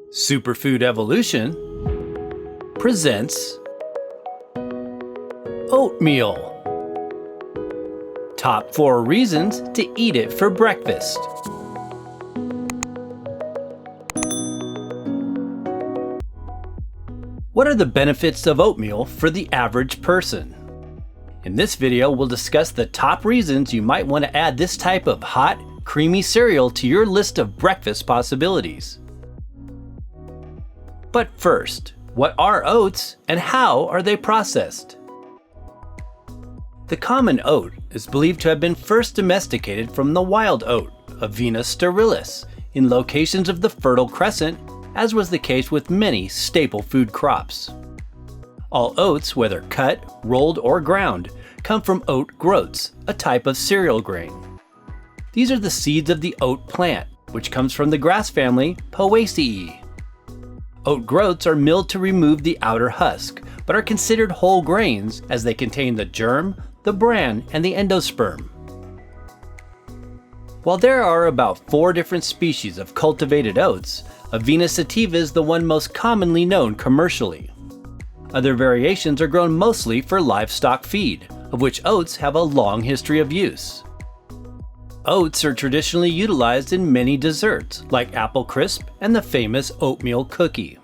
Superfood Evolution presents oatmeal. Top 4 reasons to eat it for breakfast. What are the benefits of oatmeal for the average person? In this video, we'll discuss the top reasons you might want to add this type of hot, creamy cereal to your list of breakfast possibilities. But first, what are oats and how are they processed? The common oat is believed to have been first domesticated from the wild oat, Avena sterilis, in locations of the Fertile Crescent, as was the case with many staple food crops. All oats, whether cut, rolled, or ground, come from oat groats, a type of cereal grain. These are the seeds of the oat plant, which comes from the grass family Poaceae. Oat groats are milled to remove the outer husk, but are considered whole grains as they contain the germ, the bran, and the endosperm. While there are about 4 different species of cultivated oats, Avena sativa is the one most commonly known commercially. Other variations are grown mostly for livestock feed, of which oats have a long history of use. Oats are traditionally utilized in many desserts, like apple crisp and the famous oatmeal cookie.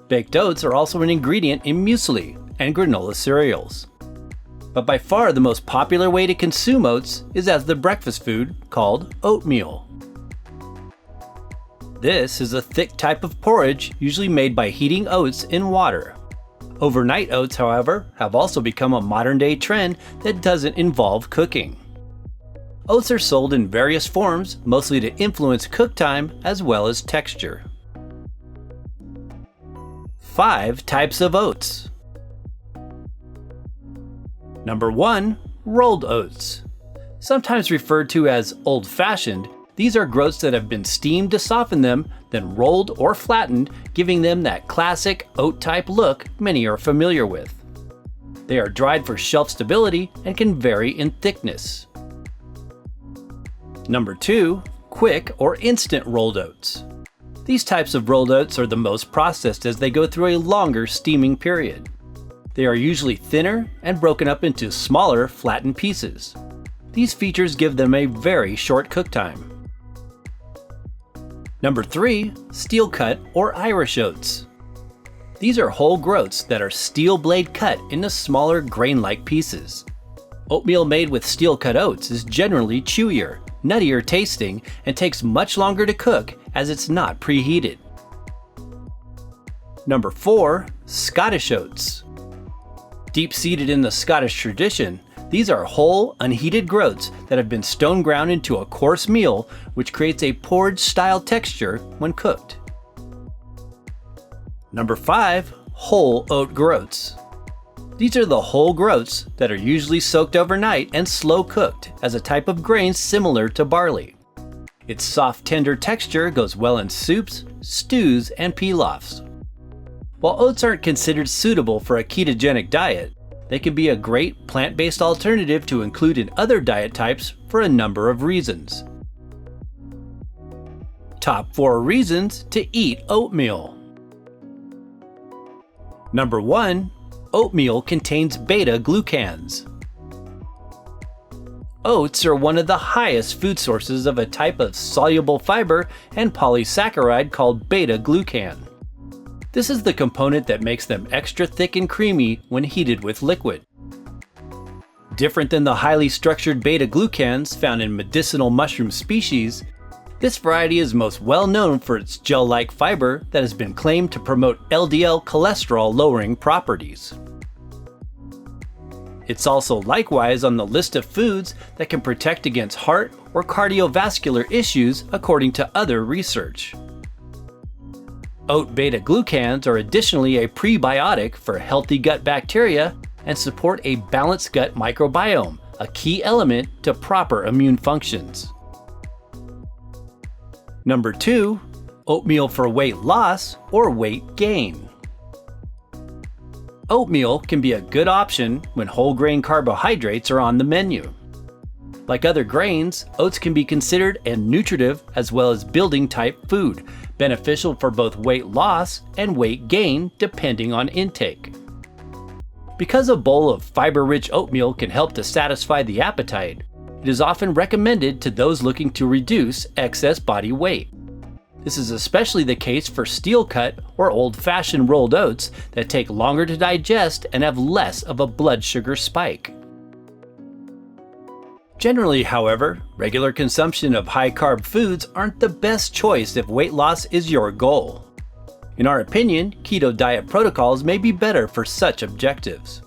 Baked oats are also an ingredient in muesli and granola cereals. But by far the most popular way to consume oats is as the breakfast food called oatmeal. This is a thick type of porridge usually made by heating oats in water. Overnight oats, however, have also become a modern-day trend that doesn't involve cooking. Oats are sold in various forms, mostly to influence cook time as well as texture. 5 types of oats. Number 1. Rolled oats. Sometimes referred to as old-fashioned, these are groats that have been steamed to soften them, then rolled or flattened, giving them that classic oat-type look many are familiar with. They are dried for shelf stability and can vary in thickness. Number 2. Quick or instant rolled oats. These types of rolled oats are the most processed as they go through a longer steaming period. They are usually thinner and broken up into smaller, flattened pieces. These features give them a very short cook time. Number 3. Steel cut or Irish oats. These are whole groats that are steel blade cut into smaller grain-like pieces. Oatmeal made with steel cut oats is generally chewier, nuttier tasting, and takes much longer to cook as it's not preheated. Number 4. Scottish oats. Deep-seated in the Scottish tradition, these are whole, unheated groats that have been stone ground into a coarse meal, which creates a porridge-style texture when cooked. Number 5. Whole oat groats. These are the whole groats that are usually soaked overnight and slow cooked as a type of grain similar to barley. Its soft, tender texture goes well in soups, stews, and pilafs. While oats aren't considered suitable for a ketogenic diet, they can be a great plant-based alternative to include in other diet types for a number of reasons. Top 4 reasons to eat oatmeal. Number 1. Oatmeal contains beta-glucans. Oats are one of the highest food sources of a type of soluble fiber and polysaccharide called beta-glucan. This is the component that makes them extra thick and creamy when heated with liquid. Different than the highly structured beta-glucans found in medicinal mushroom species, this variety is most well known for its gel-like fiber that has been claimed to promote LDL cholesterol-lowering properties. It's also likewise on the list of foods that can protect against heart or cardiovascular issues according to other research. Oat beta-glucans are additionally a prebiotic for healthy gut bacteria and support a balanced gut microbiome, a key element to proper immune functions. Number 2. Oatmeal for weight loss or weight gain. Oatmeal can be a good option when whole grain carbohydrates are on the menu. Like other grains, oats can be considered a nutritive as well as building type food, beneficial for both weight loss and weight gain depending on intake. Because a bowl of fiber-rich oatmeal can help to satisfy the appetite, it is often recommended to those looking to reduce excess body weight. This is especially the case for steel-cut or old-fashioned rolled oats that take longer to digest and have less of a blood sugar spike. Generally, however, regular consumption of high-carb foods aren't the best choice if weight loss is your goal. In our opinion, keto diet protocols may be better for such objectives.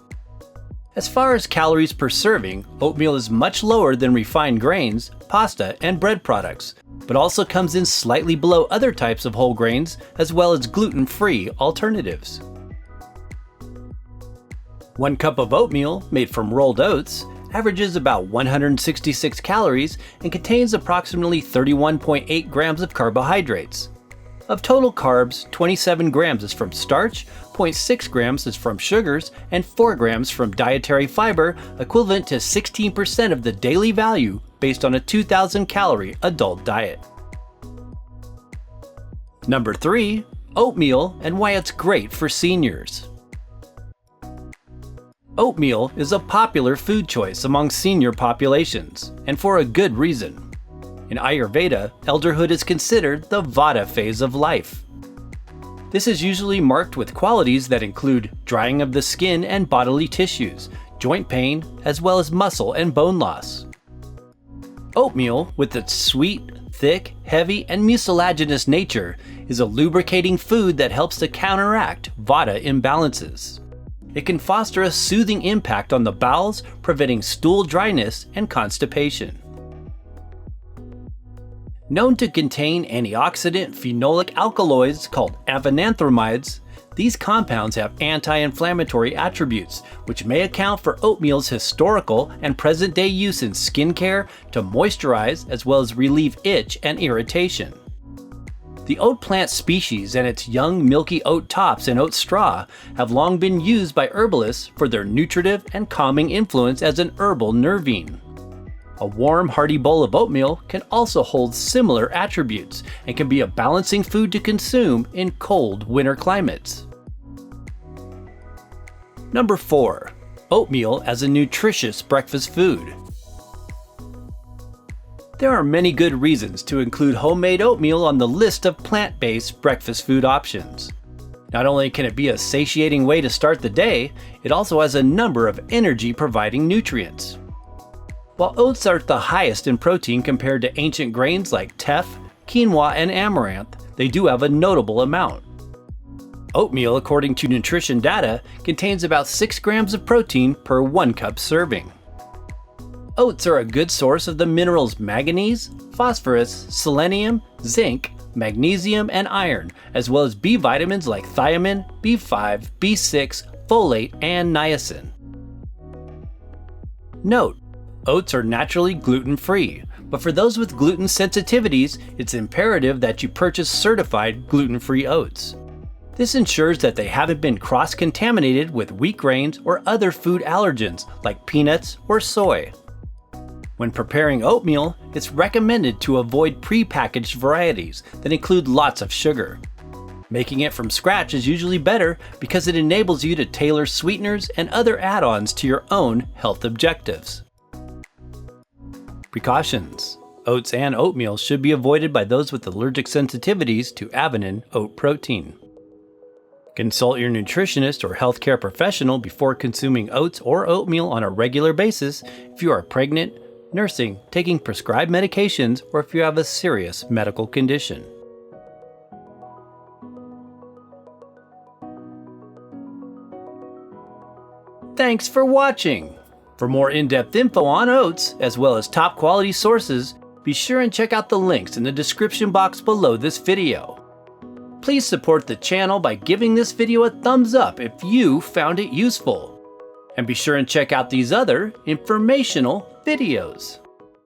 As far as calories per serving, oatmeal is much lower than refined grains, pasta, and bread products, but also comes in slightly below other types of whole grains as well as gluten-free alternatives. 1 cup of oatmeal, made from rolled oats, averages about 166 calories and contains approximately 31.8 grams of carbohydrates. Of total carbs, 27 grams is from starch, 0.6 grams is from sugars, and 4 grams from dietary fiber, equivalent to 16% of the daily value based on a 2,000 calorie adult diet. Number 3, oatmeal and why it's great for seniors. Oatmeal is a popular food choice among senior populations, and for a good reason. In Ayurveda, elderhood is considered the Vata phase of life. This is usually marked with qualities that include drying of the skin and bodily tissues, joint pain, as well as muscle and bone loss. Oatmeal, with its sweet, thick, heavy, and mucilaginous nature, is a lubricating food that helps to counteract Vata imbalances. It can foster a soothing impact on the bowels, preventing stool dryness and constipation. Known to contain antioxidant phenolic alkaloids called avenanthramides, these compounds have anti-inflammatory attributes, which may account for oatmeal's historical and present-day use in skincare to moisturize as well as relieve itch and irritation. The oat plant species and its young milky oat tops and oat straw have long been used by herbalists for their nutritive and calming influence as an herbal nervine. A warm, hearty bowl of oatmeal can also hold similar attributes and can be a balancing food to consume in cold winter climates. Number 4, oatmeal as a nutritious breakfast food. There are many good reasons to include homemade oatmeal on the list of plant-based breakfast food options. Not only can it be a satiating way to start the day, it also has a number of energy-providing nutrients. While oats are the highest in protein compared to ancient grains like teff, quinoa, and amaranth, they do have a notable amount. Oatmeal, according to nutrition data, contains about 6 grams of protein per 1 cup serving. Oats are a good source of the minerals manganese, phosphorus, selenium, zinc, magnesium, and iron, as well as B vitamins like thiamine, B5, B6, folate, and niacin. Note: oats are naturally gluten-free, but for those with gluten sensitivities, it's imperative that you purchase certified gluten-free oats. This ensures that they haven't been cross-contaminated with wheat grains or other food allergens like peanuts or soy. When preparing oatmeal, it's recommended to avoid pre-packaged varieties that include lots of sugar. Making it from scratch is usually better because it enables you to tailor sweeteners and other add-ons to your own health objectives. Precautions: oats and oatmeal should be avoided by those with allergic sensitivities to avenin oat protein. Consult your nutritionist or healthcare professional before consuming oats or oatmeal on a regular basis if you are pregnant, nursing, taking prescribed medications, or if you have a serious medical condition. Thanks for watching! For more in-depth info on oats, as well as top quality sources, be sure and check out the links in the description box below this video. Please support the channel by giving this video a thumbs up if you found it useful. And be sure and check out these other informational videos.